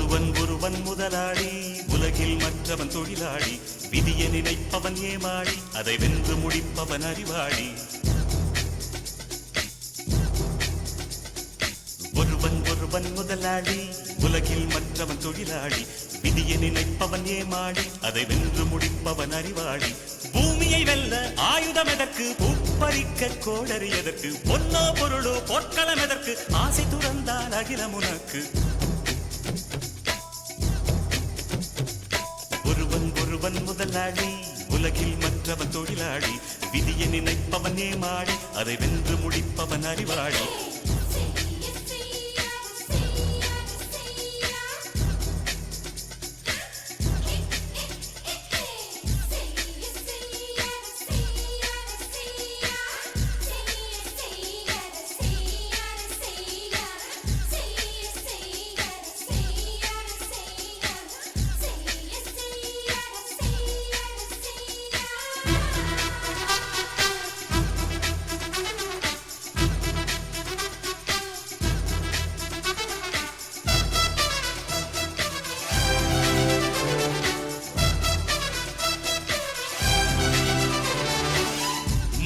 ஒருவன் முதலாளி, உலகில் மற்றவன் தொழிலாளி. விதியை நினைப்பவன் ஏமாளி, அதை வென்று முடிப்பவன் அறிவாளி. ஒருவன் முதலாளி, உலகில் மற்றவன் தொழிலாளி. விதியை நினைப்பவன் ஏமாளி, அதை வென்று முடிப்பவன் அறிவாளி. பூமியை வெல்ல ஆயுதம் எதற்கு, பூப்பறிக்க கோடரி எதற்கு, பொன்னோ பொருளோ பொற்களம் எதற்கு, ஆசை துறந்தால் அகிலம் உனக்கு. ஒருவன் முதலாளி, உலகில் மற்றவன் தொழிலாளி. விதியை நினைப்பவன் ஏமாளி, அதை வென்று முடிப்பவன் அறிவாளி.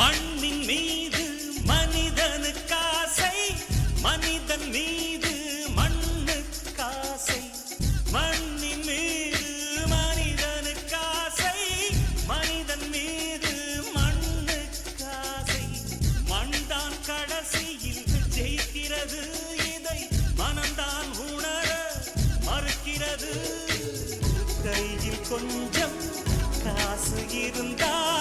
மண்ணின் மீது மனிதனுக்காசை, மனிதன் மீது மண்ணுக்காசை. மண்ணின் மீது மனிதனுக்காசை, மனிதன் மீது மண்ணுக்காசை. மண்தான் கடைசியில் ஜெயிக்கிறது, இதை மனம்தான் உணர மறுக்கிறது. கையில் கொஞ்சம் காசு இருந்தால்